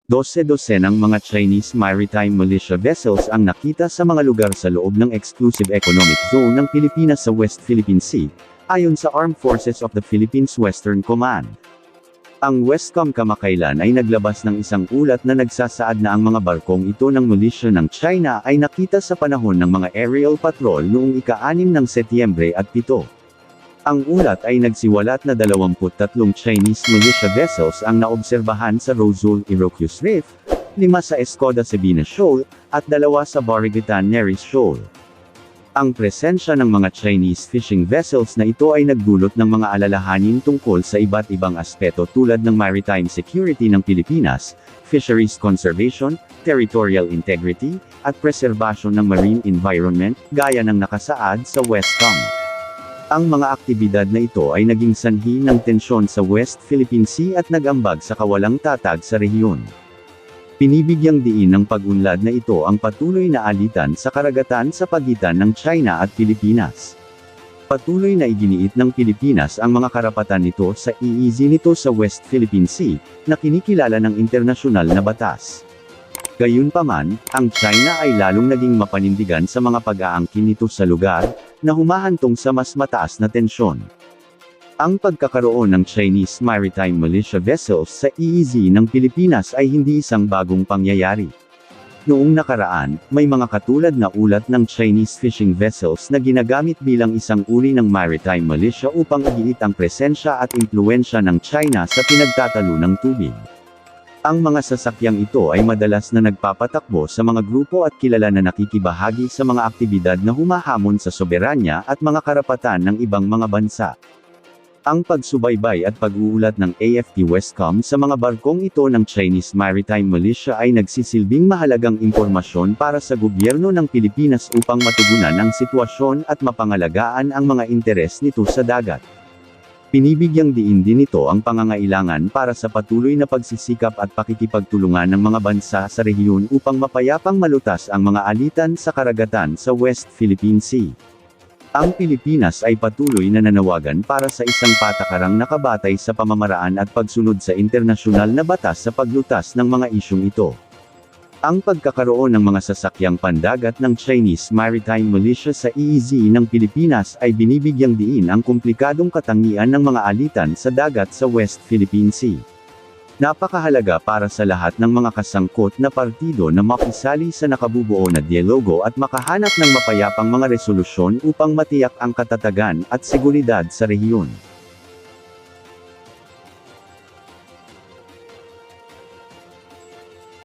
Dose-dosenang mga Chinese maritime militia vessels ang nakita sa mga lugar sa loob ng Exclusive Economic Zone ng Pilipinas sa West Philippine Sea, ayon sa Armed Forces of the Philippines Western Command. Ang Westcom kamakailan ay naglabas ng isang ulat na nagsasaad na ang mga barkong ito ng militia ng China ay nakita sa panahon ng mga aerial patrol noong ika-6 ng Setyembre at 7. Ang ulat ay nagsiwalat na 23 Chinese militia vessels ang naobserbahan sa Rosul Iroquois Reef, 5 sa Escoda Sabina Shoal, at 2 sa Bariguitan Neris Shoal. Ang presensya ng mga Chinese fishing vessels na ito ay nagdulot ng mga alalahanin tungkol sa iba't ibang aspeto tulad ng maritime security ng Pilipinas, fisheries conservation, territorial integrity, at preserbasyon ng marine environment, gaya ng nakasaad sa Westcom. Ang mga aktibidad na ito ay naging sanhi ng tensyon sa West Philippine Sea at nag-ambag sa kawalang tatag sa rehiyon. Pinibigyang diin ng pag-unlad na ito ang patuloy na alitan sa karagatan sa pagitan ng China at Pilipinas. Patuloy na iginiit ng Pilipinas ang mga karapatan nito sa EEZ nito sa West Philippine Sea, na kinikilala ng internasyonal na batas. Gayunpaman, ang China ay lalong naging mapanindigan sa mga pag-aangkin nito sa lugar, na humahantong sa mas mataas na tensyon. Ang pagkakaroon ng Chinese maritime militia vessels sa EEZ ng Pilipinas ay hindi isang bagong pangyayari. Noong nakaraan, may mga katulad na ulat ng Chinese fishing vessels na ginagamit bilang isang uri ng maritime militia upang igiit ang presensya at impluwensya ng China sa pinagtatalo ng tubig. Ang mga sasakyang ito ay madalas na nagpapatakbo sa mga grupo at kilala na nakikibahagi sa mga aktibidad na humahamon sa soberanya at mga karapatan ng ibang mga bansa. Ang pagsubaybay at pag-uulat ng AFP Westcom sa mga barkong ito ng Chinese Maritime Militia ay nagsisilbing mahalagang impormasyon para sa gobyerno ng Pilipinas upang matugunan ang sitwasyon at mapangalagaan ang mga interes nito sa dagat. Pinibigyang diin din ito ang pangangailangan para sa patuloy na pagsisikap at pakikipagtulungan ng mga bansa sa rehiyon upang mapayapang malutas ang mga alitan sa karagatan sa West Philippine Sea. Ang Pilipinas ay patuloy na nanawagan para sa isang patakarang nakabatay sa pamamaraan at pagsunod sa internasyonal na batas sa paglutas ng mga isyung ito. Ang pagkakaroon ng mga sasakyang pandagat ng Chinese Maritime Militia sa EEZ ng Pilipinas ay binibigyang diin ang komplikadong katangian ng mga alitan sa dagat sa West Philippine Sea. Napakahalaga para sa lahat ng mga kasangkot na partido na makisali sa nakabubuo na dialogo at makahanap ng mapayapang mga resolusyon upang matiyak ang katatagan at seguridad sa rehiyon.